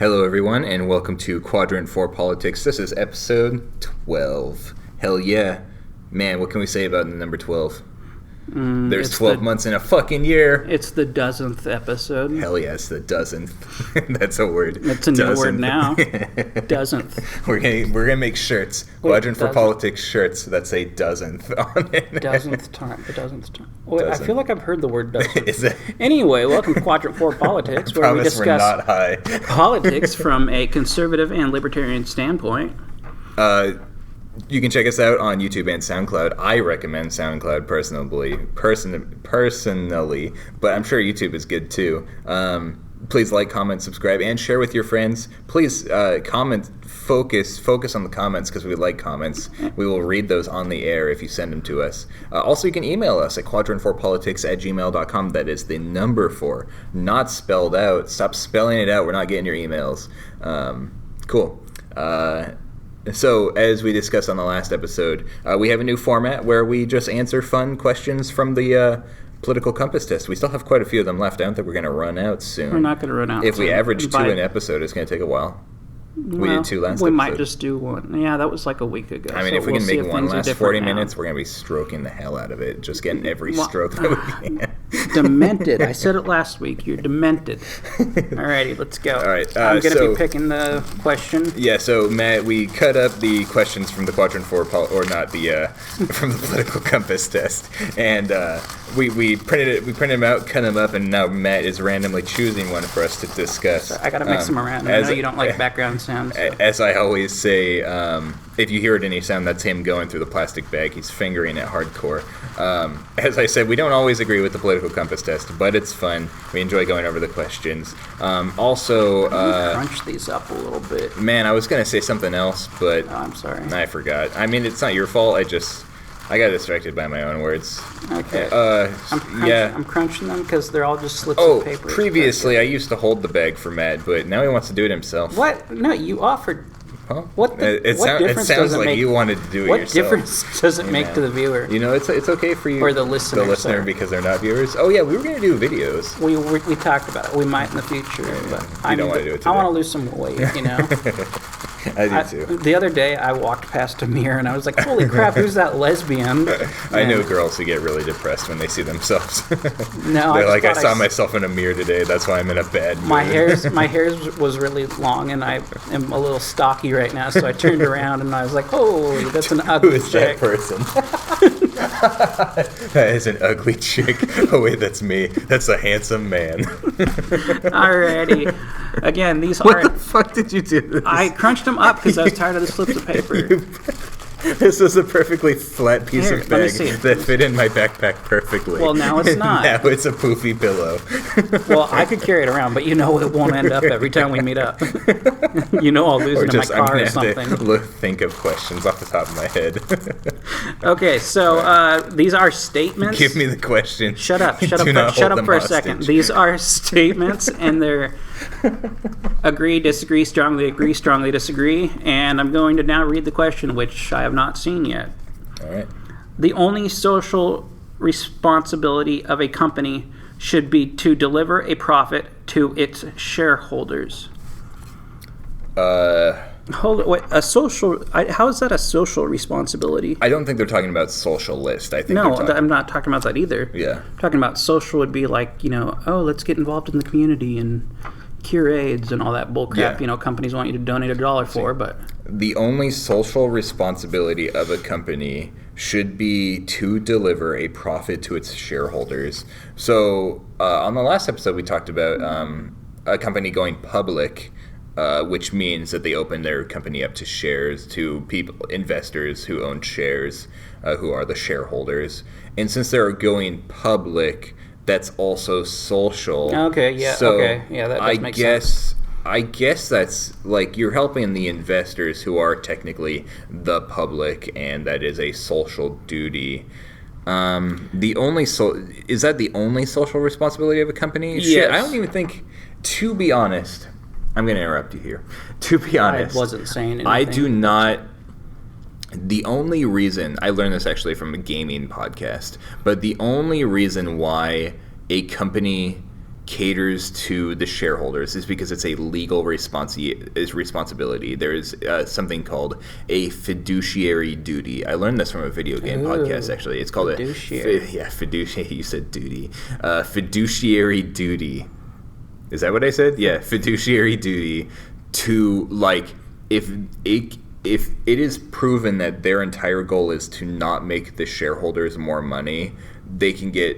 Hello, everyone, and welcome to Quadrant 4 Politics. This is episode 12. Hell yeah. Man, what can we say about the number 12? There's 12 months in a fucking year. It's the dozenth episode. Hell yeah, it's the dozenth. That's a word. It's a new word now. Dozenth. We're gonna make shirts. Quadrant 4 Politics shirts that say dozenth on it. Dozenth time. The dozenth time. Wait, I feel like I've heard the word dozenth. Is it? Anyway, welcome to Quadrant 4 Politics, where we discuss we're not high. politics from a conservative and libertarian standpoint. You can check us out on YouTube and SoundCloud. I recommend SoundCloud personally, but I'm sure YouTube is good too. Please like, comment, subscribe, and share with your friends. Please comment, focus on the comments because we like comments. We will read those on the air if you send them to us. Also, you can email us at quadrant4politics@gmail.com. That is the number 4, not spelled out. Stop spelling it out. We're not getting your emails. Cool. So, as we discussed on the last episode, we have a new format where we just answer fun questions from the political compass test. We still have quite a few of them left. I don't think we're going to run out soon. We're not going to run out If soon. we average 2 an episode, it's going to take a while. We did 2 last episode. We might just do 1. Yeah, that was like a week ago. I mean, so if we can make one last 40 minutes, we're going to be stroking the hell out of it. Just getting every stroke that we can. Demented. I said it last week. You're demented. Alrighty, let's go. All right. I'm going to be picking the question. Yeah, so Matt, we cut up the questions from the Quadrant 4, from the political compass test, and we printed them out, cut them up, and now Matt is randomly choosing one for us to discuss. So I got to mix them around. I know you don't like background sounds. So. As I always say, if you hear any sound, that's him going through the plastic bag. He's fingering it hardcore. As I said, we don't always agree with the political compass test, but it's fun. We enjoy going over the questions. Also, crunch these up a little bit. Man, I was going to say something else, but I'm sorry. I forgot. I mean, it's not your fault. I got distracted by my own words. Okay. I'm crunching them because they're all just slips of paper. Previously I used to hold the bag for Matt, but now he wants to do it himself. What? No, you offered. Huh? What difference sounds does it like make? you wanted to do it what yourself. What difference does it make to the viewer? You know, it's okay for you. Or the listener. Because they're not viewers. Oh yeah, we were going to do videos. We talked about it. We might in the future, but I don't want to do it today. I want to lose some weight, you know. I do too. The other day, I walked past a mirror and I was like, "Holy crap, who's that lesbian?" I know girls who get really depressed when they see themselves. No, they're like, I saw myself in a mirror today. That's why I'm in a bad mood. My hair was really long, and I am a little stocky right now. So I turned around and I was like, "Holy, that's an ugly Who is chick." that person? That is an ugly chick. Oh wait, that's me. That's a handsome man. Alrighty. Again, these What the fuck did you do this? I crunched them up because I was tired of the slips of paper. This was a perfectly flat piece Here, of bag that fit in my backpack perfectly. Well, now it's not. Now it's a poofy pillow. Well, I could carry it around, but you know it won't end up every time we meet up. You know I'll lose it in my car or something. Think of questions off the top of my head. Okay, so these are statements. Give me the question. Shut up for a second. These are statements, and they're agree, disagree, strongly disagree, and I'm going to now read the question, which I have not seen yet. All right. The only social responsibility of a company should be to deliver a profit to its shareholders. Hold it. Wait, how is that a social responsibility? I don't think they're talking about socialist. I think no, I'm not talking about that either. Yeah. I'm talking about social would be like, let's get involved in the community and cure AIDS and all that bullcrap. Yeah. Companies want you to donate $1 for, but the only social responsibility of a company should be to deliver a profit to its shareholders. So on the last episode, we talked about a company going public, which means that they open their company up to shares, to investors who own shares, who are the shareholders. And since they're going public, that's also social. Okay, yeah, so okay. Yeah, that does make sense. I guess that's like you're helping the investors who are technically the public, and that is a social duty. Is that the only social responsibility of a company? Yes. Shit, I don't even think, to be honest, I'm going to interrupt you here. To be honest, I wasn't saying anything. I do not. The only reason, I learned this actually from a gaming podcast, but the only reason why a company caters to the shareholders is because it's a legal responsibility. There is something called a fiduciary duty. I learned this from a video game podcast, actually. It's called fiduciary. Fiduciary. You said duty. Fiduciary duty. Is that what I said? Yeah, fiduciary duty to, like, if it is proven that their entire goal is to not make the shareholders more money, they can get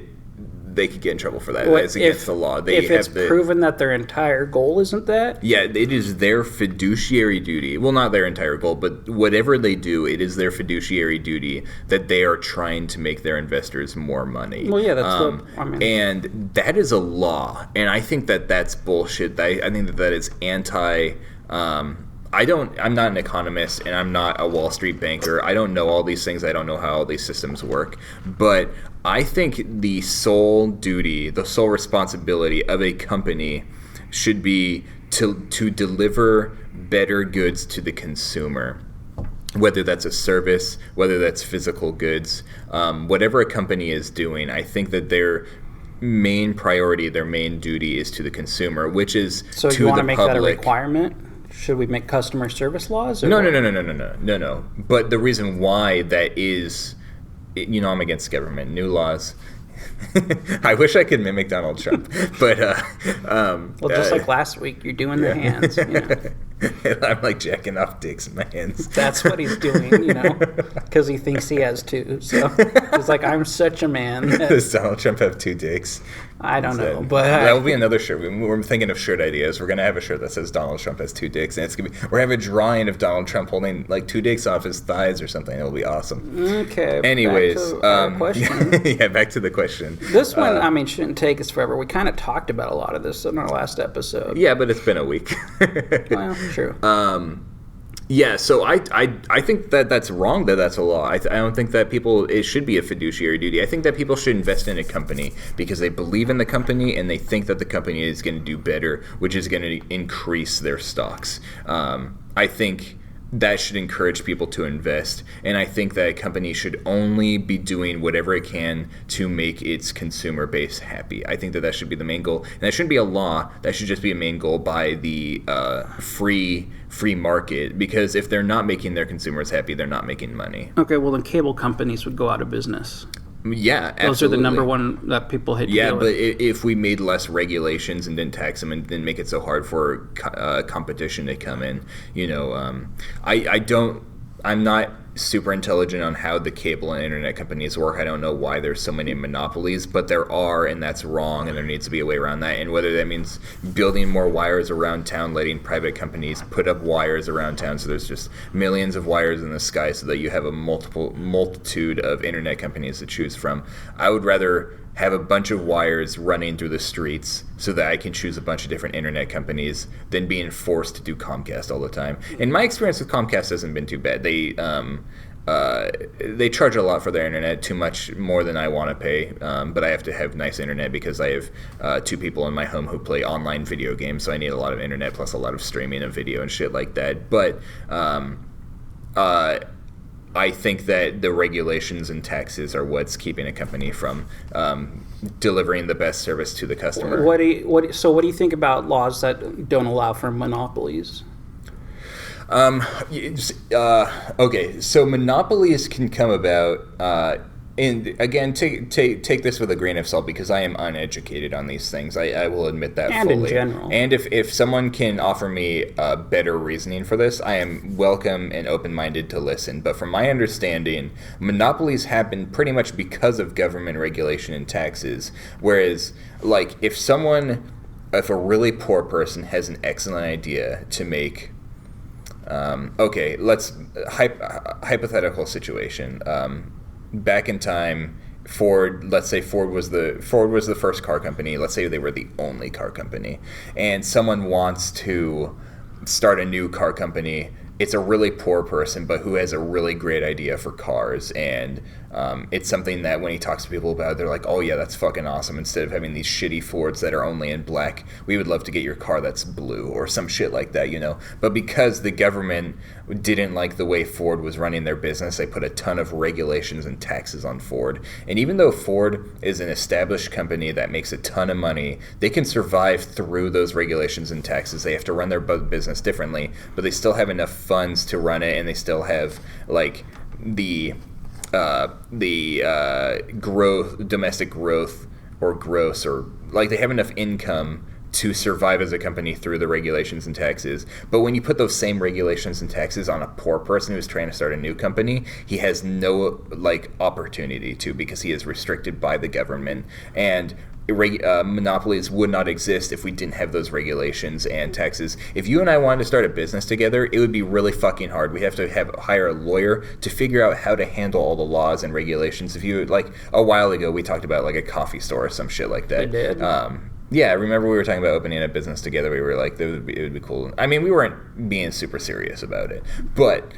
in trouble for that. It's against the law. If it's proven that their entire goal isn't that? Yeah, it is their fiduciary duty. Well, not their entire goal, but whatever they do, it is their fiduciary duty that they are trying to make their investors more money. Well, yeah, that's what I mean. And that is a law, and I think that that's bullshit. I think that is anti... I'm not an economist, and I'm not a Wall Street banker. I don't know all these things. I don't know how all these systems work. But I think the sole duty, the sole responsibility of a company should be to deliver better goods to the consumer. Whether that's a service, whether that's physical goods, whatever a company is doing, I think that their main priority, their main duty is to the consumer, which is so to the public. So you want to make that a requirement? Should we make customer service laws? No. But the reason why that is, I'm against government. New laws. I wish I could mimic Donald Trump, but just like last week, you're doing the hands. I'm like jacking off dicks in my hands. That's what he's doing, because he thinks he has two. So he's like, I'm such a man. Does Donald Trump have two dicks? I don't know, but that will be another shirt. We're thinking of shirt ideas. We're gonna have a shirt that says Donald Trump has two dicks, and we're gonna have a drawing of Donald Trump holding like two dicks off his thighs or something. It'll be awesome. Okay. Anyways, back to our question. Yeah, back to the question. This one, shouldn't take us forever. We kind of talked about a lot of this in our last episode. Yeah, but it's been a week. Well, true. Yeah, so I think that that's wrong, that's a law. I don't think that it should be a fiduciary duty. I think that people should invest in a company because they believe in the company and they think that the company is going to do better, which is going to increase their stocks. I think that should encourage people to invest, and I think that a company should only be doing whatever it can to make its consumer base happy. I think that should be the main goal, and that shouldn't be a law. That should just be a main goal by the free market, because if they're not making their consumers happy, they're not making money. Okay, well then cable companies would go out of business. Yeah, absolutely. Those are the number one that people hate to deal with. Yeah, but if we made less regulations and didn't tax them and didn't make it so hard for competition to come in, I'm not super intelligent on how the cable and internet companies work. I don't know why there's so many monopolies, but there are, and that's wrong, and there needs to be a way around that. And whether that means building more wires around town, letting private companies put up wires around town so there's just millions of wires in the sky so that you have a multitude of internet companies to choose from. I would rather have a bunch of wires running through the streets so that I can choose a bunch of different internet companies than being forced to do Comcast all the time. And my experience with Comcast hasn't been too bad. They charge a lot for their internet, too much more than I want to pay, but I have to have nice internet because I have two people in my home who play online video games, so I need a lot of internet plus a lot of streaming of video and shit like that. But I think that the regulations and taxes are what's keeping a company from delivering the best service to the customer. So what do you think about laws that don't allow for monopolies? Okay, so monopolies can come about, and again, take this with a grain of salt because I am uneducated on these things. I will admit that and fully. In general. And if someone can offer me better reasoning for this, I am welcome and open-minded to listen. But from my understanding, monopolies happen pretty much because of government regulation and taxes. Whereas, like, if a really poor person has an excellent idea to make let's hypothetical situation. Back in time, let's say Ford was the first car company. Let's say they were the only car company, and someone wants to start a new car company. It's a really poor person, but who has a really great idea for cars, and it's something that when he talks to people about it, they're like, oh yeah, that's fucking awesome. Instead of having these shitty Fords that are only in black, we would love to get your car that's blue or some shit like that, But because the government didn't like the way Ford was running their business, they put a ton of regulations and taxes on Ford. And even though Ford is an established company that makes a ton of money, they can survive through those regulations and taxes. They have to run their business differently, but they still have enough funds to run it, and they still have like the growth, domestic growth, or gross, or like they have enough income to survive as a company through the regulations and taxes. But when you put those same regulations and taxes on a poor person who's trying to start a new company, he has no opportunity to, because he is restricted by the government. And monopolies would not exist if we didn't have those regulations and taxes. If you and I wanted to start a business together, it would be really fucking hard. We have to hire a lawyer to figure out how to handle all the laws and regulations. If you, a while ago, we talked about a coffee store or some shit like that. We did. Yeah, I remember we were talking about opening a business together. We were like, it would be cool. I mean, we weren't being super serious about it, but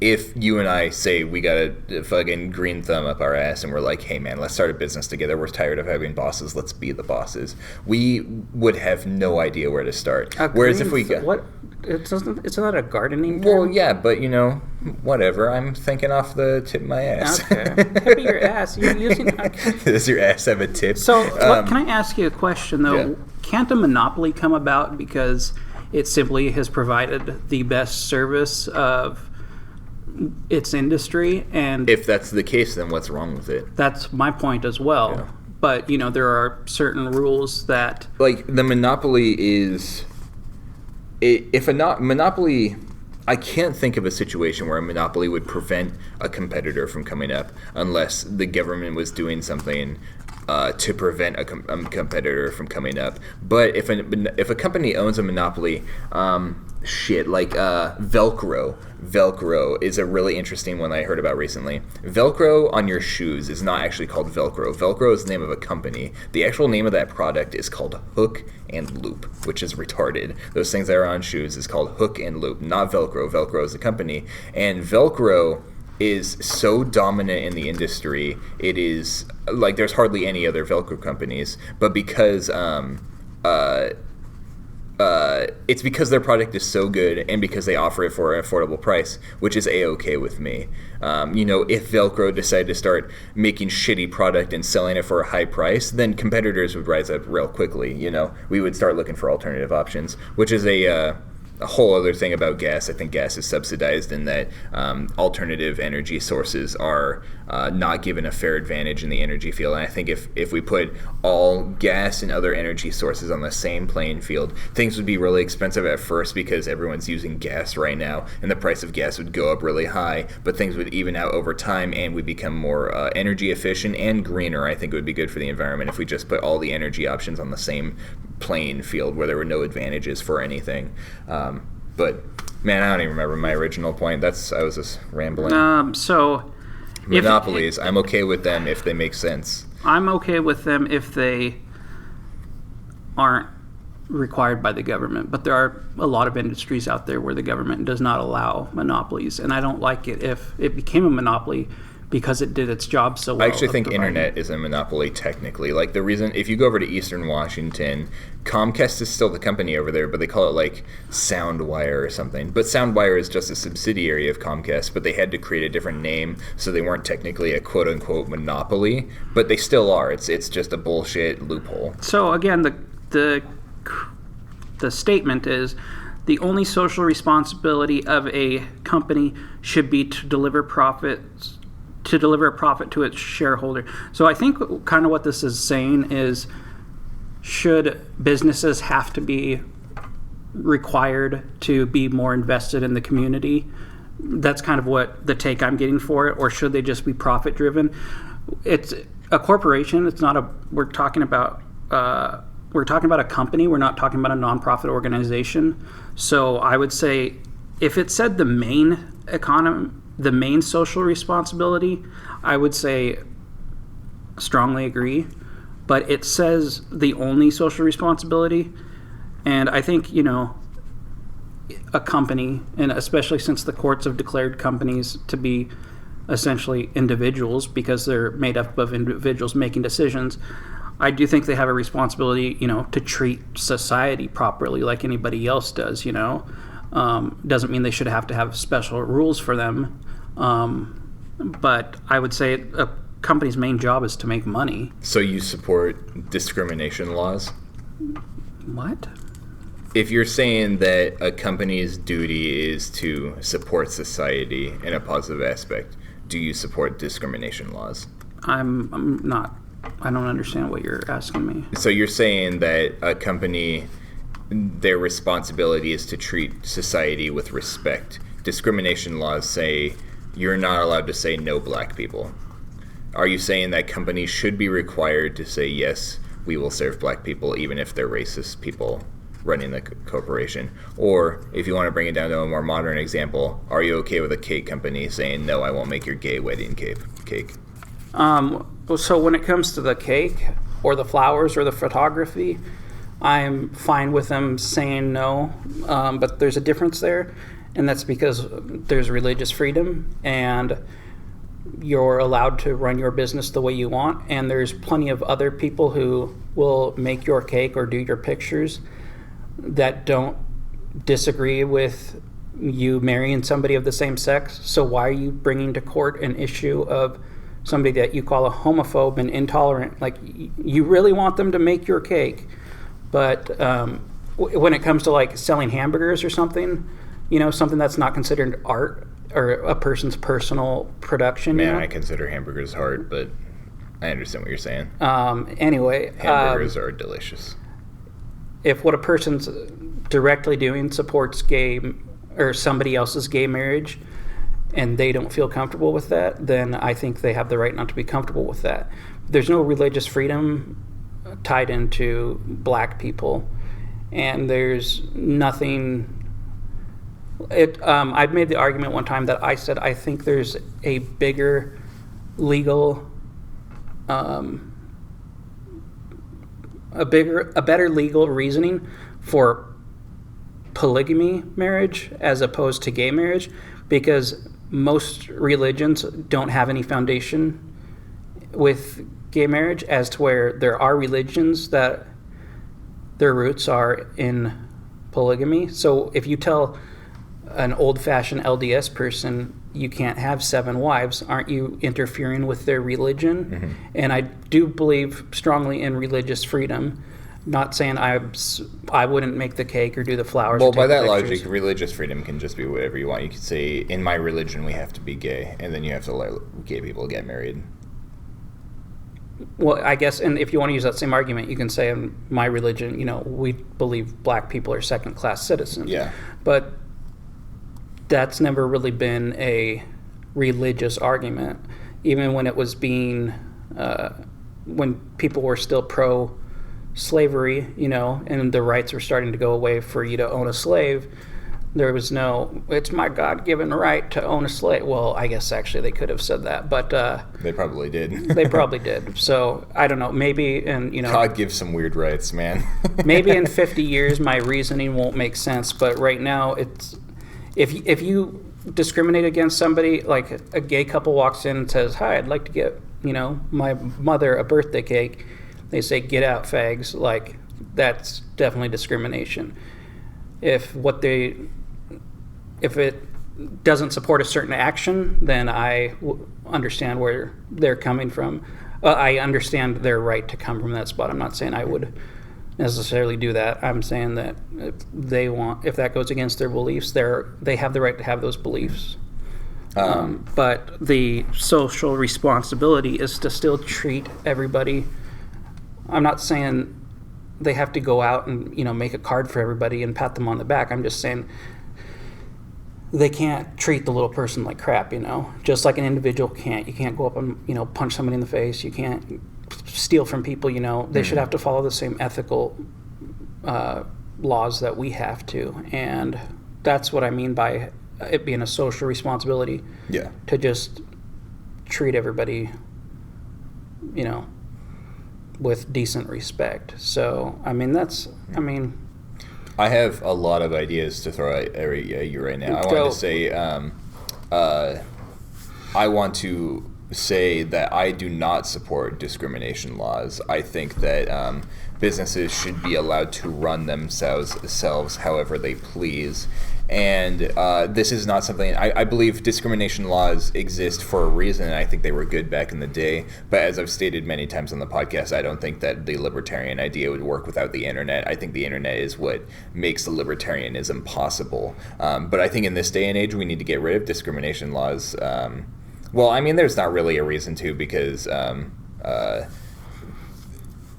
if you and I say we got a fucking green thumb up our ass and we're like, hey man, let's start a business together, we're tired of having bosses, let's be the bosses, we would have no idea where to start. Whereas if we got... What? It's not a gardening term? Well, yeah, but whatever. I'm thinking off the tip of my ass. Okay. Tip of your ass. You're using... Does your ass have a tip? So, can I ask you a question, though? Yeah. Can't a monopoly come about because it simply has provided the best service of its industry? And if that's the case, then what's wrong with it? That's my point as well. Yeah. But, there are certain rules that... the monopoly is... monopoly... I can't think of a situation where a monopoly would prevent a competitor from coming up unless the government was doing something to prevent a competitor from coming up. But if a company owns a monopoly, Velcro is a really interesting one I heard about recently. Velcro on your shoes is not actually called Velcro. Velcro is the name of a company. The actual name of that product is called Hook and Loop, which is retarded. Those things that are on shoes is called Hook and Loop, not Velcro. Velcro is a company. And Velcro is so dominant in the industry, it is there's hardly any other Velcro companies, but because it's because their product is so good and because they offer it for an affordable price, which is A-okay with me. If Velcro decided to start making shitty product and selling it for a high price, then competitors would rise up real quickly. We would start looking for alternative options, which is a whole other thing about gas. I think gas is subsidized in that alternative energy sources are not given a fair advantage in the energy field. And I think if we put all gas and other energy sources on the same playing field, things would be really expensive at first because everyone's using gas right now, and the price of gas would go up really high, but things would even out over time and would become more energy efficient and greener. I think it would be good for the environment if we just put all the energy options on the same playing field where there were no advantages for anything. But man, I don't even remember my original point. I was just rambling. So monopolies, I'm okay with them if they make sense. I'm okay with them if they aren't required by the government. But there are a lot of industries out there where the government does not allow monopolies, and I don't like it if it became a monopoly because it did its job so well. I actually think internet is a monopoly technically. The reason, if you go over to Eastern Washington, Comcast is still the company over there, but they call it Soundwire or something. But Soundwire is just a subsidiary of Comcast, but they had to create a different name, so they weren't technically a quote-unquote monopoly, but they still are. It's just a bullshit loophole. So again, the statement is, the only social responsibility of a company should be to deliver a profit to its shareholder. So I think kind of what this is saying is, should businesses have to be required to be more invested in the community? That's kind of what the take I'm getting for it. Or should they just be profit driven? It's a corporation. It's not we're talking about a company. We're not talking about a nonprofit organization. So I would say if it said the main social responsibility, I would say strongly agree. But it says the only social responsibility, and I think, a company, and especially since the courts have declared companies to be essentially individuals because they're made up of individuals making decisions. I do think they have a responsibility, to treat society properly like anybody else does, Doesn't mean they should have to have special rules for them. But I would say a company's main job is to make money. So you support discrimination laws? What? If you're saying that a company's duty is to support society in a positive aspect, do you support discrimination laws? I'm not. I don't understand what you're asking me. So you're saying that a company, their responsibility is to treat society with respect. Discrimination laws say you're not allowed to say no black people. Are you saying that companies should be required to say, yes, we will serve black people even if they're racist people running the corporation? Or if you want to bring it down to a more modern example, are you okay with a cake company saying, no, I won't make your gay wedding cake? So when it comes to the cake or the flowers or the photography, I'm fine with them saying no, but there's a difference there, and that's because there's religious freedom and you're allowed to run your business the way you want, and there's plenty of other people who will make your cake or do your pictures that don't disagree with you marrying somebody of the same sex. So why are you bringing to court an issue of somebody that you call a homophobe and intolerant? Like, you really want them to make your cake, but when it comes to like selling hamburgers or something, something that's not considered art or a person's personal production. Man, I consider hamburgers hard, but I understand what you're saying. Anyway, hamburgers are delicious. If what a person's directly doing supports gay or somebody else's gay marriage and they don't feel comfortable with that, then I think they have the right not to be comfortable with that. There's no religious freedom tied into black people, and there's nothing. I've made the argument one time that I said I think there's a bigger legal, a better legal reasoning for polygamy marriage as opposed to gay marriage, because most religions don't have any foundation with gay marriage, as to where there are religions that their roots are in polygamy. So if you tell an old-fashioned LDS person you can't have 7 wives, aren't you interfering with their religion? Mm-hmm. And I do believe strongly in religious freedom. Not saying I wouldn't make the cake or do the flowers. Well, by that logic, religious freedom can just be whatever you want. You could say, in my religion, we have to be gay, and then you have to let gay people get married. Well, I guess, and if you want to use that same argument, you can say in my religion, we believe black people are second-class citizens. Yeah. But that's never really been a religious argument, even when it was being, when people were still pro-slavery, and the rights were starting to go away for you to own a slave. There was no, it's my God-given right to own a slave. Well, I guess actually they could have said that, but they probably did. They probably did. So I don't know. Maybe God gives some weird rights, man. Maybe in 50 years my reasoning won't make sense, but right now it's. If you discriminate against somebody, like a gay couple walks in and says, "Hi, I'd like to get my mother a birthday cake," they say, "Get out, fags." Like, that's definitely discrimination. If it doesn't support a certain action, then I understand where they're coming from. I understand their right to come from that spot. I'm not saying I would necessarily do that. I'm saying that if that goes against their beliefs, they have the right to have those beliefs. But the social responsibility is to still treat everybody. I'm not saying they have to go out and make a card for everybody and pat them on the back. I'm just saying they can't treat the little person like crap, just like an individual can't. You can't go up and punch somebody in the face. You can't steal from people. They should have to follow the same ethical laws that we have to, and that's what I mean by it being a social responsibility. Yeah. To just treat everybody, with decent respect. So I have a lot of ideas to throw at you right now. I wanted to say, I want to say that I do not support discrimination laws. I think that businesses should be allowed to run themselves however they please. And this is not something, I believe discrimination laws exist for a reason, and I think they were good back in the day. But as I've stated many times on the podcast, I don't think that the libertarian idea would work without the internet. I think the internet is what makes the libertarianism possible. But I think in this day and age, we need to get rid of discrimination laws. Well, I mean, there's not really a reason to, because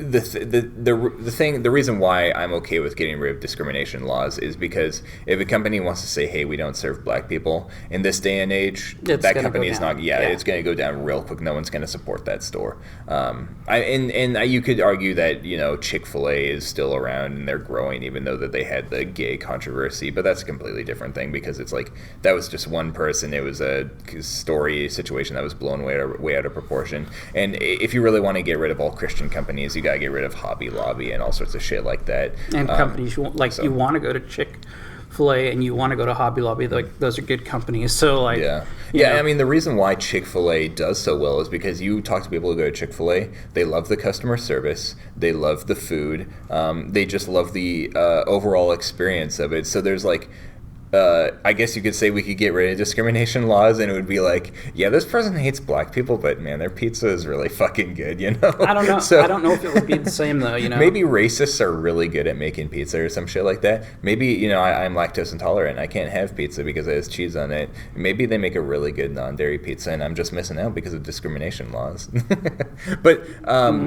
the reason why I'm okay with getting rid of discrimination laws is because if a company wants to say, hey, we don't serve black people in this day and age, that company is not, it's going to go down real quick. No one's going to support that store. You could argue that, Chick-fil-A is still around and they're growing, even though that they had the gay controversy, but that's a completely different thing, because it's like, that was just one person. It was a situation that was blown way out of proportion. And if you really want to get rid of all Christian companies, you got to get rid of Hobby Lobby and all sorts of shit like that. And companies you want to go to Chick-fil-A and you want to go to Hobby Lobby, like those are good companies. So I mean, the reason why Chick-fil-A does so well is because you talk to people who go to Chick-fil-A, they love the customer service, they love the food, they just love the overall experience of it. So there's like, I guess you could say we could get rid of discrimination laws, and it would be like, yeah, this person hates black people, but man, their pizza is really fucking good, I don't know. So, I don't know if it would be the same though, Maybe racists are really good at making pizza or some shit like that. Maybe, I'm lactose intolerant. I can't have pizza because it has cheese on it. Maybe they make a really good non-dairy pizza, and I'm just missing out because of discrimination laws. But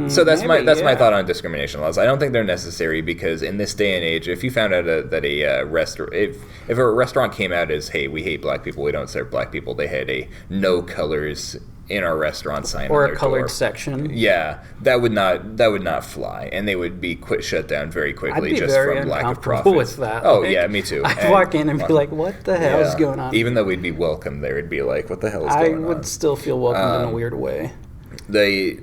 so that's my thought on discrimination laws. I don't think they're necessary, because in this day and age, if you found out that a restaurant, if a restaurant came out as, hey, we hate black people, we don't serve black people, they had a no colors in our restaurant sign or on their a colored door, section, that would not fly, and they would be shut down very quickly. I'd be just very from lack of uncomfortable profit with that. Oh yeah, me too. I'd walk in and be like, what the hell is going on? Even though we'd be welcome there, it'd be like, what the hell is going on? I would still feel welcomed in a weird way. The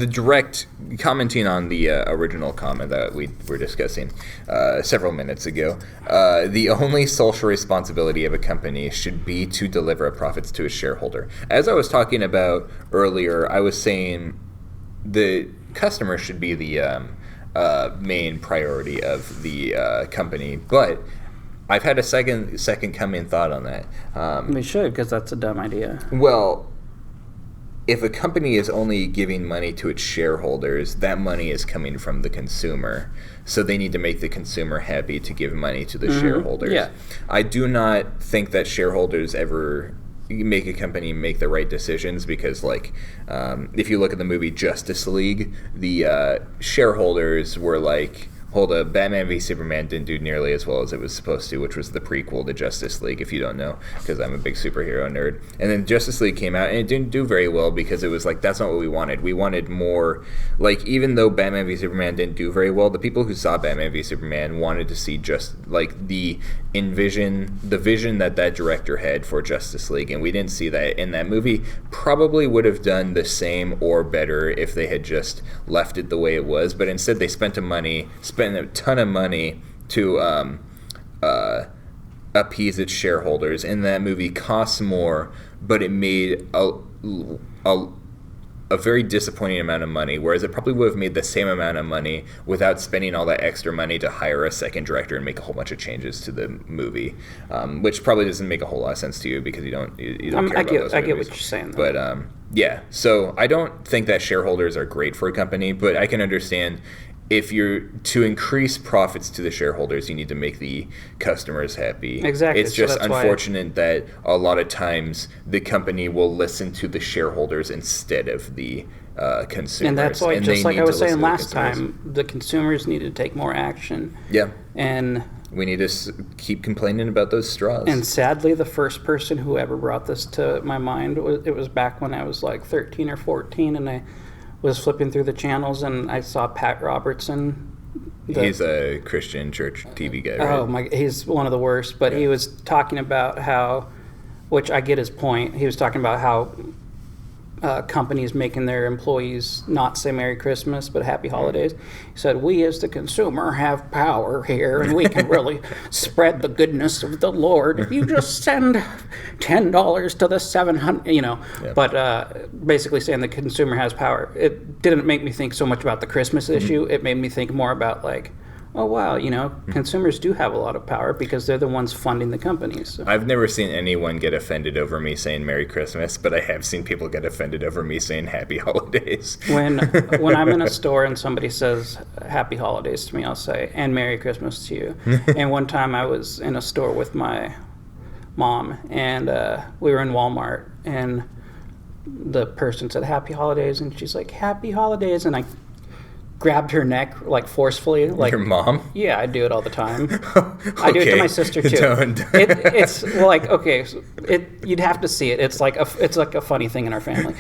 direct commenting on the original comment that we were discussing several minutes ago, the only social responsibility of a company should be to deliver profits to a shareholder. As I was talking about earlier, I was saying the customer should be the main priority of the company, but I've had a second come in thought on that. We should, because that's a dumb idea. Well, if a company is only giving money to its shareholders, that money is coming from the consumer. So they need to make the consumer happy to give money to the shareholders. Yeah. I do not think that shareholders ever make a company make the right decisions, because if you look at the movie Justice League, the shareholders were like, hold up, Batman v Superman didn't do nearly as well as it was supposed to, which was the prequel to Justice League, if you don't know, because I'm a big superhero nerd. And then Justice League came out, and it didn't do very well, because it was like, that's not what we wanted. We wanted more, even though Batman v Superman didn't do very well, the people who saw Batman v Superman wanted to see just, the vision that director had for Justice League, and we didn't see that in that movie. Probably would have done the same or better if they had just left it the way it was, but instead they spent a ton of money to appease its shareholders, and that movie costs more, but it made a very disappointing amount of money, whereas it probably would have made the same amount of money without spending all that extra money to hire a second director and make a whole bunch of changes to the movie, which probably doesn't make a whole lot of sense to you, because you don't care about those movies. I get what you're saying, though. But so I don't think that shareholders are great for a company, but I can understand if you're to increase profits to the shareholders, you need to make the customers happy. Exactly. It's just unfortunate that a lot of times the company will listen to the shareholders instead of the consumers. And that's why, just like I was saying last time, the consumers need to take more action. Yeah. And we need to keep complaining about those straws. And sadly, the first person who ever brought this to my mind, it was back when I was like 13 or 14, and I was flipping through the channels, and I saw Pat Robertson. He's a Christian church TV guy, right? Oh my! He's one of the worst. But he was talking about how, which I get his point. He was talking about how companies making their employees not say Merry Christmas but Happy Holidays. He said, we as the consumer have power here, and we can really spread the goodness of the Lord if you just send $10 to the 700, Yep. But basically saying the consumer has power. It didn't make me think so much about the Christmas issue. It made me think more about like, oh, wow, consumers do have a lot of power because they're the ones funding the companies. So. I've never seen anyone get offended over me saying Merry Christmas, but I have seen people get offended over me saying Happy Holidays. When I'm in a store and somebody says Happy Holidays to me, I'll say, and Merry Christmas to you. And one time I was in a store with my mom, and we were in Walmart, and the person said Happy Holidays, and she's like, Happy Holidays, and I grabbed her neck like forcefully. Like, your mom? Yeah, I do it all the time. Okay. I do it to my sister too. Don't. It's well, like, okay, you'd have to see it. It's like a funny thing in our family.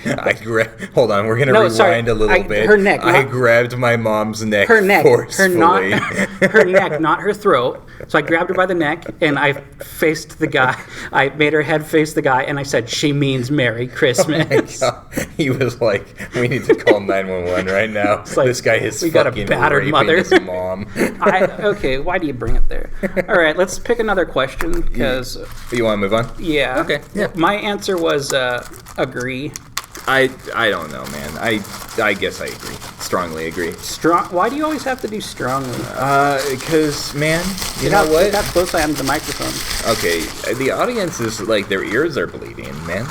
Hold on, we're gonna rewind a little bit. Her neck. I grabbed my mom's neck. Her neck. Forcefully. Her neck, not her throat. So I grabbed her by the neck and I faced the guy. I made her head face the guy and I said, "She means Merry Christmas." Oh my God. He was like, "We need to call 911 right now. Like, this guy is we got a fucking battered raping mother." his mom." Okay, why do you bring it there? All right, let's pick another question because you want to move on? Yeah. Okay. Yeah. My answer was agree. I don't know, man. I guess I agree. Strongly agree. Why do you always have to do strongly? Because, man, you know what? Get that close on the microphone. Okay, the audience is like, their ears are bleeding, man.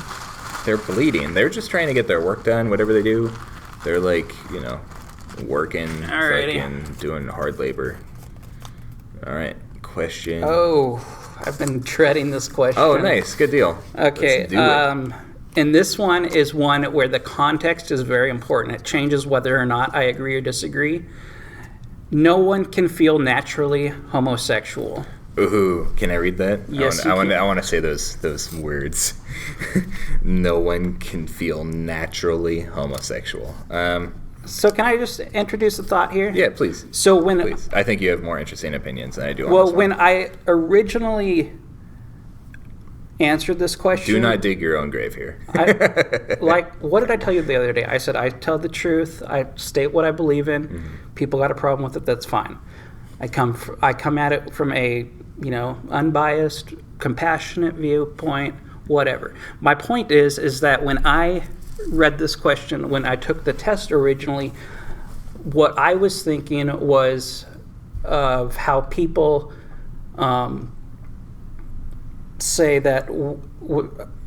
They're bleeding. They're just trying to get their work done, whatever they do. They're like, working, fucking doing hard labor. All right, question. Oh, I've been dreading this question. Oh, nice. Good deal. Okay. Let's do it. And this one is one where the context is very important. It changes whether or not I agree or disagree. No one can feel naturally homosexual. Ooh, can I read that? Yes, I want to say those words. No one can feel naturally homosexual. So can I just introduce a thought here? Yeah, please. So please. I think you have more interesting opinions than I do on well, this one. when I originally answered this question... Do not dig your own grave here. What did I tell you the other day? I said I tell the truth. I state what I believe in. Mm-hmm. People got a problem with it. That's fine. I come at it from a unbiased, compassionate viewpoint. Whatever. My point is that when I read this question, when I took the test originally, what I was thinking was of how people say that.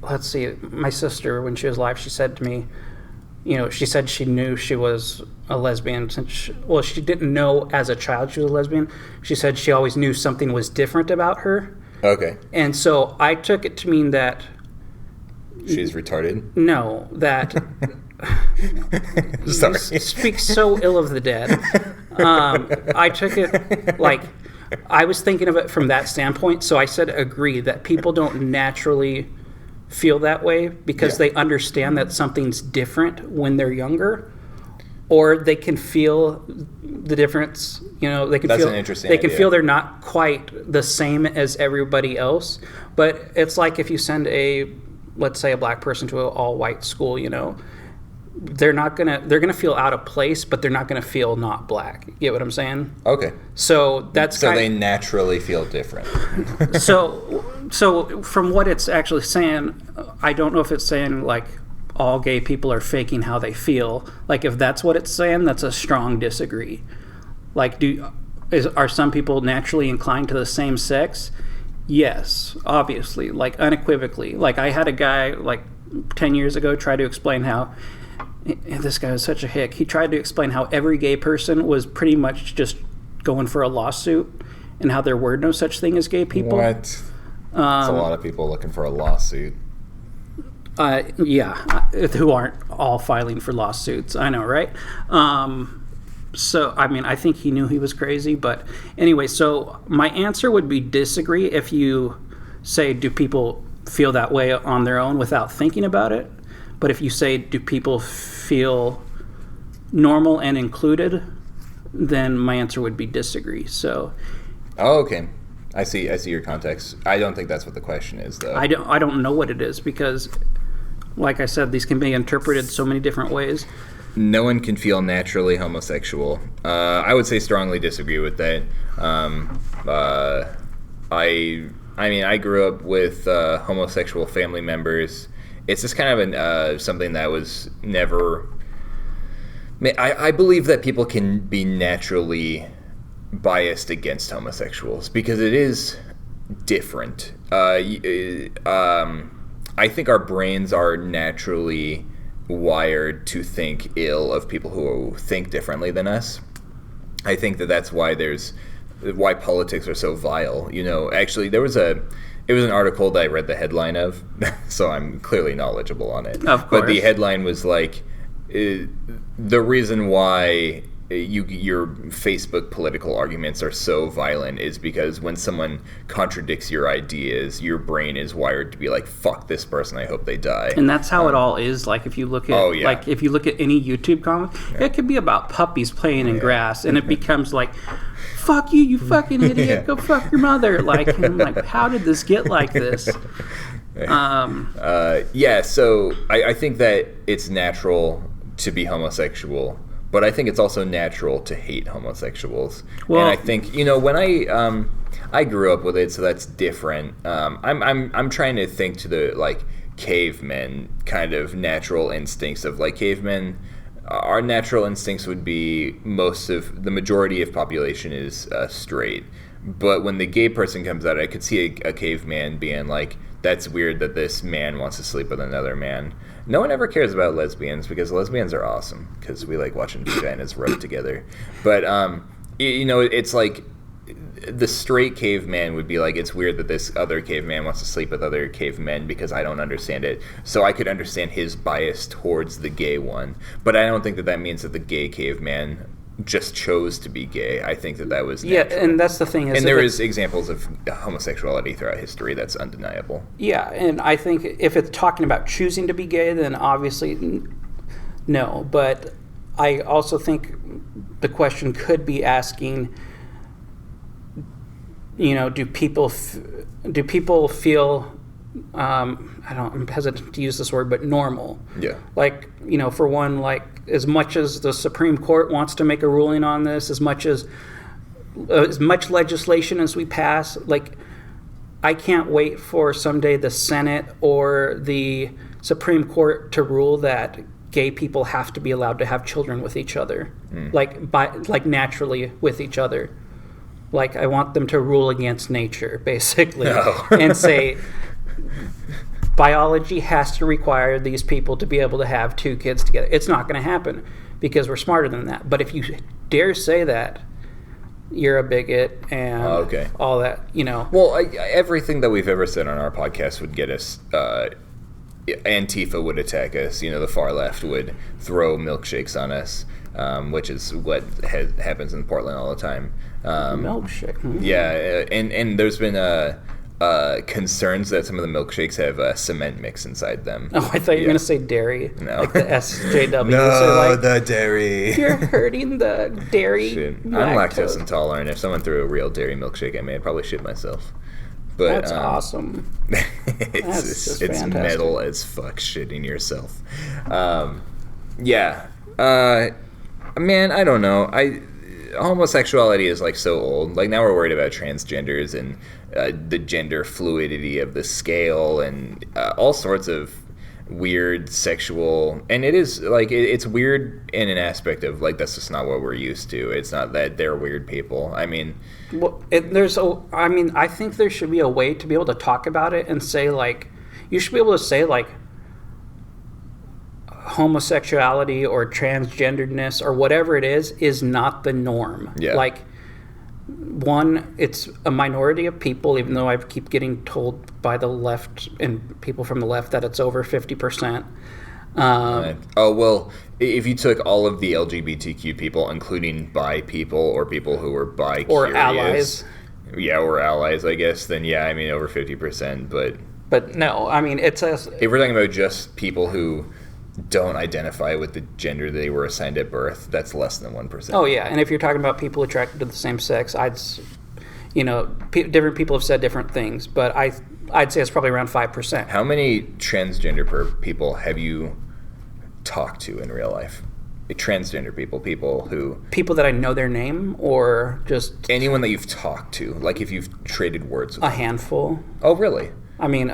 Let's see. My sister, when she was alive, she said to me, she said she knew she was a lesbian since she didn't know as a child she was a lesbian. She said she always knew something was different about her. Okay. And so I took it to mean that she's retarded? No, that Sorry. You speak so ill of the dead. I took it like I was thinking of it from that standpoint. So I said agree that people don't naturally feel that way because they understand that something's different when they're younger, or they can feel the difference. They can That's feel an interesting they can idea. feel they're not quite the same as everybody else. But it's like if you send let's say a black person to an all-white school, they're gonna feel out of place, but they're not gonna feel not black. You get what I'm saying? Okay. So they naturally feel different. So from what it's actually saying, I don't know if it's saying like all gay people are faking how they feel. Like if that's what it's saying, that's a strong disagree. Like are some people naturally inclined to the same sex? Yes, obviously, like unequivocally. Like I had a guy like 10 years ago try to explain how, this guy was such a hick, he tried to explain how every gay person was pretty much just going for a lawsuit and how there were no such thing as gay people. What? It's a lot of people looking for a lawsuit. Who aren't all filing for lawsuits. I know, right? So, I think he knew he was crazy. But anyway, so my answer would be disagree if you say, do people feel that way on their own without thinking about it? But if you say, do people feel normal and included, then my answer would be disagree. So. Oh, okay. I see your context. I don't think that's what the question is, though. I don't know what it is because like I said, these can be interpreted so many different ways. No one can feel naturally homosexual. I would say strongly disagree with that. I mean, I grew up with homosexual family members. It's just kind of something that was never... I believe that people can be naturally biased against homosexuals because it is different. I think our brains are naturally wired to think ill of people who think differently than us. I think that's why why politics are so vile. Actually, it was an article that I read the headline of, so I'm clearly knowledgeable on it. Of course. But the headline was like, the reason why your Facebook political arguments are so violent is because when someone contradicts your ideas, your brain is wired to be like, fuck this person, I hope they die. And that's how it all is. Like if you look at if you look at any YouTube comment, it could be about puppies playing in grass, and it becomes like, fuck you, you fucking idiot, go fuck your mother. Like, and I'm like, how did this get like this? So I think that it's natural to be homosexual, but I think it's also natural to hate homosexuals. Well, and I think when I grew up with it, so that's different. I'm trying to think to the like cavemen kind of natural instincts of like cavemen. Our natural instincts would be the majority of population is straight, but when the gay person comes out, I could see a caveman being like, that's weird that this man wants to sleep with another man. No one ever cares about lesbians because lesbians are awesome because we like watching vaginas rub together. But, it's like the straight caveman would be like, it's weird that this other caveman wants to sleep with other cavemen because I don't understand it. So I could understand his bias towards the gay one. But I don't think that means that the gay caveman just chose to be gay. I think that was natural. Yeah, and that's the thing. And there is examples of homosexuality throughout history that's undeniable. Yeah, and I think if it's talking about choosing to be gay, then obviously no. But I also think the question could be asking, do people feel I'm hesitant to use this word, but normal. Yeah. Like, for one, like as much as the Supreme Court wants to make a ruling on this, as much legislation as we pass, like I can't wait for someday the Senate or the Supreme Court to rule that gay people have to be allowed to have children with each other, like naturally with each other. Like I want them to rule against nature, basically, and say biology has to require these people to be able to have two kids together. It's not going to happen because we're smarter than that. But if you dare say that, you're a bigot and all that, Well, everything that we've ever said on our podcast would get us. Antifa would attack us. The far left would throw milkshakes on us, which is what happens in Portland all the time. Milkshake. Mm-hmm. Yeah, and there's been concerns that some of the milkshakes have cement mix inside them. Oh, I thought you were going to say dairy. No. Like the SJW. No, so like, the dairy. You're hurting the dairy. Shit. I'm lactose intolerant. If someone threw a real dairy milkshake at me, I'd probably shit myself. But that's awesome. It's fantastic. metal as fuck shitting yourself. Man, I don't know. Homosexuality is like so old. Like now we're worried about transgenders and the gender fluidity of the scale and all sorts of weird sexual, and it is like it's weird in an aspect of like that's just not what we're used to. It's not that they're weird people. I mean, I think there should be a way to be able to talk about it and say like, you should be able to say like homosexuality or transgenderedness or whatever it is not the norm. Yeah. Like, one, it's a minority of people, even though I keep getting told by the left and people from the left that it's over 50%. Well, if you took all of the LGBTQ people, including bi people or people who were bi-curious, or allies, or allies, I guess, then over 50%. But no, it's if we're talking about just people who don't identify with the gender they were assigned at birth, that's less than 1%. Oh yeah, and if you're talking about people attracted to the same sex, different people have said different things, but I'd say it's probably around 5%. How many transgender people have you talked to in real life? Transgender people that I know their name, or just anyone that you've talked to, like if you've traded words with a handful. Oh, really? I mean,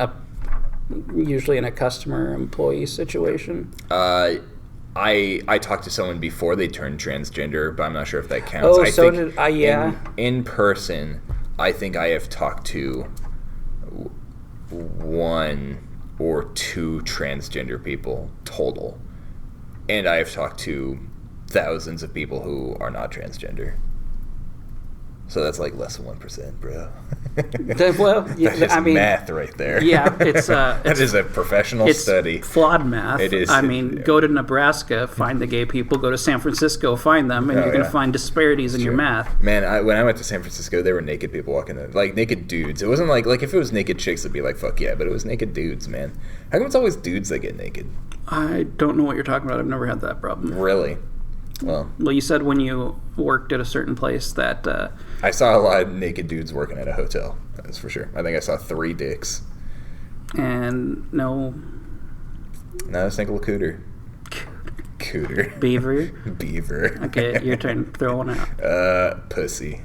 usually in a customer-employee situation. I talked to someone before they turned transgender, but I'm not sure if that counts. Did I? Yeah. In person, I think I have talked to 1 or 2 transgender people total. And I have talked to thousands of people who are not transgender. So that's like less than 1%, bro. That is math right there. Yeah, that is a professional study. Flawed math. It is. Go to Nebraska, find the gay people. Go to San Francisco, find them, and you're going to find disparities in your math. Man, when I went to San Francisco, there were naked people walking in, like naked dudes. It wasn't like if it was naked chicks, it'd be like fuck yeah, but it was naked dudes, man. How come it's always dudes that get naked? I don't know what you're talking about. I've never had that problem. Really? Well, you said when you worked at a certain place that... I saw a lot of naked dudes working at a hotel, that's for sure. I think I saw 3 dicks. And no... Not a single cooter. Cooter. Beaver. Okay, your turn. Throw one out. Pussy.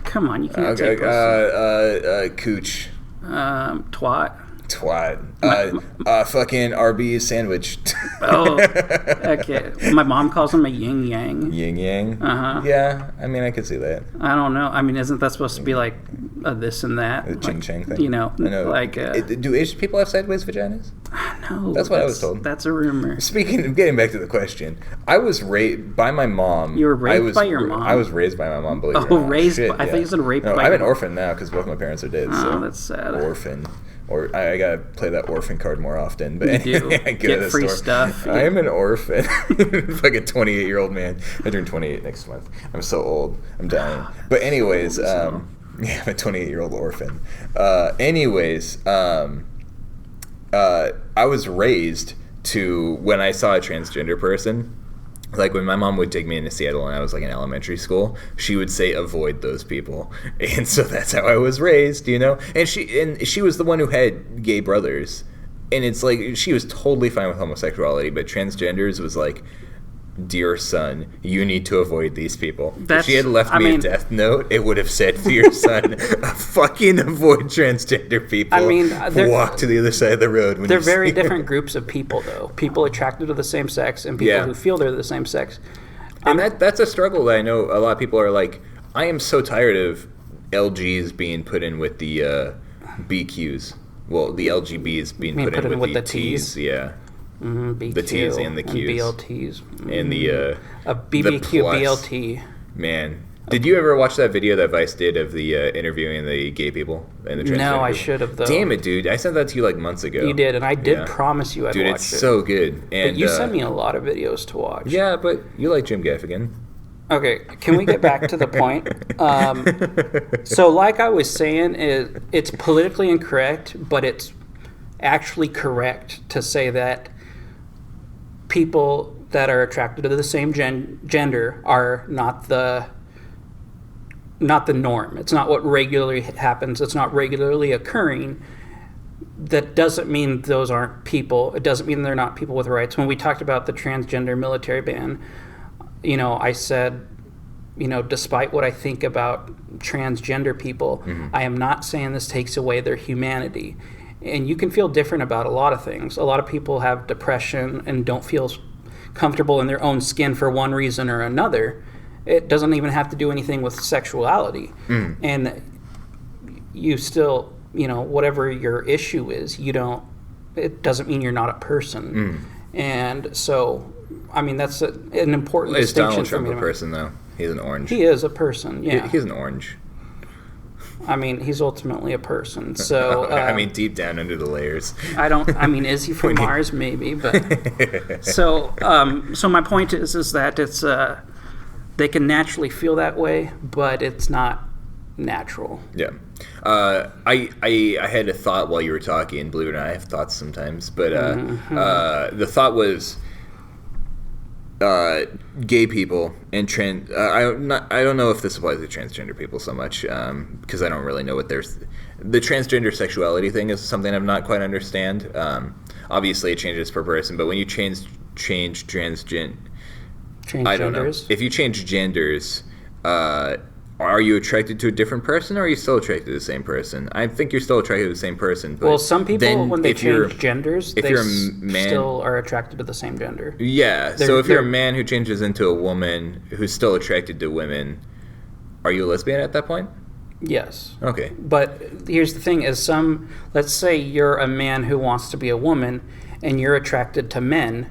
Come on, you can't take pussy. Cooch. Twat. Fucking Arby's sandwich. Oh, okay. My mom calls him a yin yang. Yin yang? Uh-huh. Yeah, I mean, I could see that. I don't know. I mean, isn't that supposed to be like a this and that? A ching chang thing? I know. Like... do Asian people have sideways vaginas? No. That's what I was told. That's a rumor. Speaking of getting back to the question, I was raised by my mom. You were raised by your mom? I was raised by my mom, believe it or not. Raised by... I thought you said raped by... I'm an orphan now because both my parents are dead. Oh, that's sad. Orphan. Or I gotta play that orphan card more often. But you do. Get free stuff. I am an orphan. Like a 28-year-old man. I turn 28 next month. I'm so old. I'm dying. But anyways, yeah, I'm a 28-year-old orphan. I was raised to, when I saw a transgender person, like when my mom would take me into Seattle and I was like in elementary school, she would say avoid those people. And so that's how I was raised, And she was the one who had gay brothers. And it's like she was totally fine with homosexuality, but transgenders was like, dear son, you need to avoid these people. If she had left me a death note, it would have said to your son, fucking avoid transgender people. I mean, walk to the other side of the road. They're very different groups of people, though. People attracted to the same sex and people who feel they're the same sex. And that's a struggle that I know a lot of people are like, I am so tired of LGs being put in with the BQs. Well, the LGBs being put in with the Ts. Yeah. BQ, the T's and the Q's. And BLTs. And the... a BBQ BLT. Man. Did you ever watch that video that Vice did of the interviewing the gay people and the transgender No, I people? should have, though. Damn it, dude. I sent that to you like months ago. You did, and I did promise you I'd watch it. Dude, it's so good. And, but you sent me a lot of videos to watch. Yeah, but you like Jim Gaffigan. Okay, can we get back to the point? So like I was saying, it's politically incorrect, but it's actually correct to say that people that are attracted to the same gender are not the norm. It's not what regularly happens. It's not regularly occurring. That doesn't mean those aren't people. It doesn't mean they're not people with rights. When we talked about the transgender military ban, I said, despite what I think about transgender people, I am not saying this takes away their humanity. And you can feel different about a lot of things. A lot of people have depression and don't feel comfortable in their own skin for one reason or another. It doesn't even have to do anything with sexuality. And you still, whatever your issue is, it doesn't mean you're not a person. And so, I mean, that's an important distinction for me. Is Donald Trump a person, though? He's an orange. He is a person, yeah. He's an orange. I mean, he's ultimately a person. So I mean, deep down under the layers. Is he from Mars? Maybe, but so my point is that it's they can naturally feel that way, but it's not natural. Yeah. I had a thought while you were talking. Believe it or not, I have thoughts sometimes, but the thought was, gay people and I don't know if this applies to transgender people so much because I don't really know what the transgender sexuality thing is something I'm not quite understand. Obviously, it changes per person, but when you change transgender, I don't know. If you change genders, are you attracted to a different person, or are you still attracted to the same person? I think you're still attracted to the same person. But some people, when they change genders, they still are attracted to the same gender. Yeah, so if you're a man who changes into a woman who's still attracted to women, are you a lesbian at that point? Yes. Okay. But here's the thing, let's say you're a man who wants to be a woman, and you're attracted to men.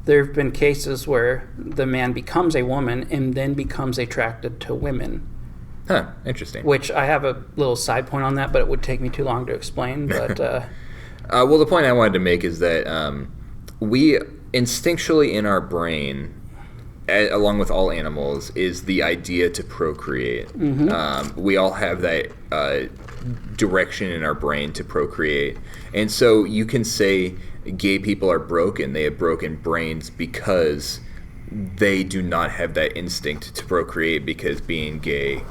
There have been cases where the man becomes a woman and then becomes attracted to women. Huh, interesting. Which I have a little side point on that, but it would take me too long to explain. But well, the point I wanted to make is that we instinctually in our brain, along with all animals, is the idea to procreate. Mm-hmm. We all have that direction in our brain to procreate. And so you can say gay people are broken. They have broken brains because they do not have that instinct to procreate, because being gay,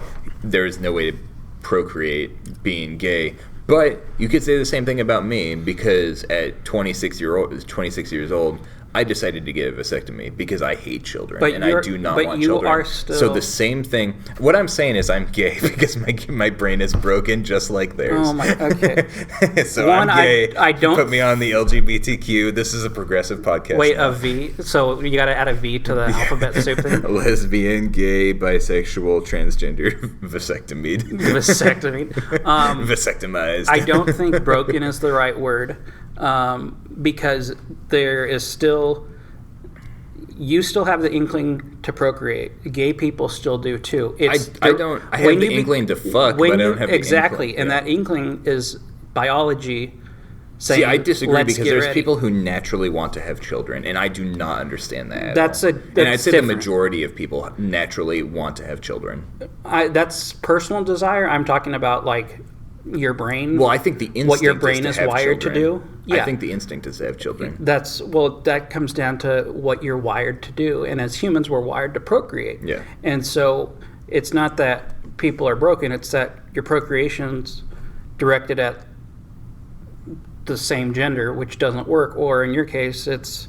there is no way to procreate being gay. But you could say the same thing about me, because at 26 years old, I decided to get a vasectomy because I hate children and I do not want children. So the same thing. What I'm saying is I'm gay because my brain is broken just like theirs. Oh my. Okay. So I'm gay. I don't put me on the LGBTQ. This is a progressive podcast. Wait, now. A V. So you got to add a V to the alphabet soup thing. Lesbian, gay, bisexual, transgender, vasectomy. Vasectomized. I don't think broken is the right word. Because there is you still have the inkling to procreate. Gay people still do too. I have the inkling to fuck, but I don't have the exactly, inkling. And that inkling is biology saying. See, I disagree because there's ready. People who naturally want to have children, and I do not understand that. And I'd say different. The majority of people naturally want to have children. That's personal desire. I'm talking about like your brain. Well, I think the instinct what your brain is wired children. To do. Yeah. I think the instinct is to have children. That comes down to what you're wired to do, and as humans, we're wired to procreate. Yeah. And so it's not that people are broken; it's that your procreation's directed at the same gender, which doesn't work, or in your case, it's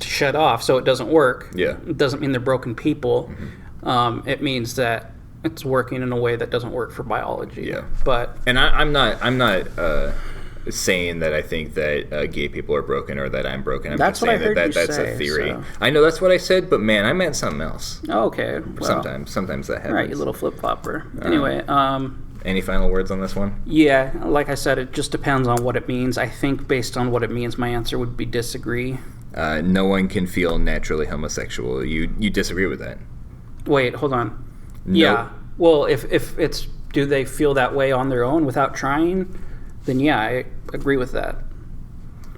shut off, so it doesn't work. Yeah. It doesn't mean they're broken people. Mm-hmm. It means that it's working in a way that doesn't work for biology. Yeah. And I'm not saying that I think that gay people are broken or that I'm broken. I'm that's just saying what I heard that's say, a theory. So. I know that's what I said, but man, I meant something else. Oh, okay. Well, sometimes that happens. All right, you little flip-flopper. Anyway, any final words on this one? Yeah, like I said, it just depends on what it means. I think based on what it means, my answer would be disagree. No one can feel naturally homosexual. You disagree with that? Wait, hold on. Nope. Yeah. Well, if it's do they feel that way on their own without trying, then yeah, I agree with that.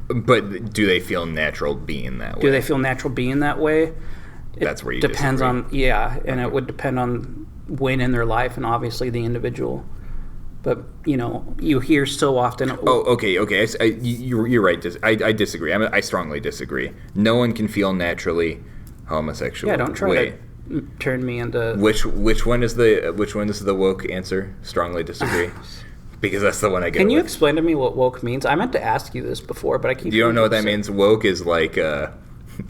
But do they feel natural being that way? Do they feel natural being that way? That's where you depends disagree. And it would depend on when in their life and obviously the individual. But, you hear so often... Oh, okay. You're right. I disagree. I strongly disagree. No one can feel naturally homosexual. Yeah, don't try to turn me into... Which one is the woke answer? Strongly disagree. Because that's the one I get. Can you explain to me what woke means? I meant to ask you this before, but I keep... You don't know what that means? Woke is like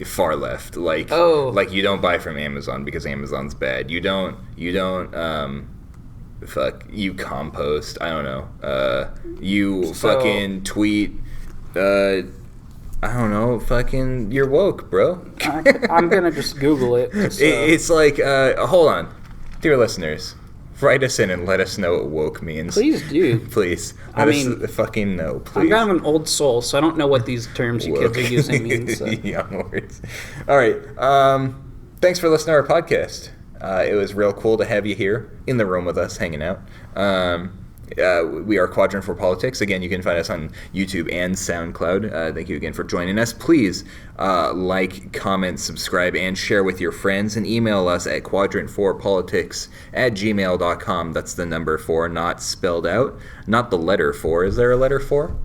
far left. Like you don't buy from Amazon because Amazon's bad. You compost. I don't know. Fucking tweet. I don't know. Fucking, you're woke, bro. I'm gonna just Google it. It's like, hold on, dear listeners, write us in and let us know what woke means. Please do. Please. Let us fucking know, please. I'm kind of an old soul, so I don't know what these terms you kids are using mean. So. Young words. All right. Thanks for listening to our podcast. It was real cool to have you here in the room with us, hanging out. We are Quadrant for Politics. Again, you can find us on YouTube and SoundCloud. Thank you again for joining us. Please like, comment, subscribe, and share with your friends. And email us at quadrant4politics@gmail.com. That's the number 4, not spelled out. Not the letter 4. Is there a letter 4?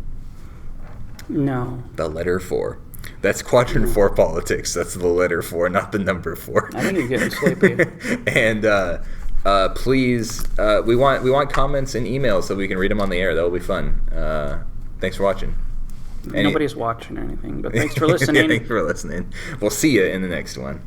No. The letter 4. That's quadrant 4 politics. That's the letter 4, not the number 4. I think you're getting sleepy. And please, we want comments and emails so we can read them on the air. That will be fun. Thanks for watching. Nobody's watching or anything, but thanks for listening. Thanks for listening. We'll see you in the next one.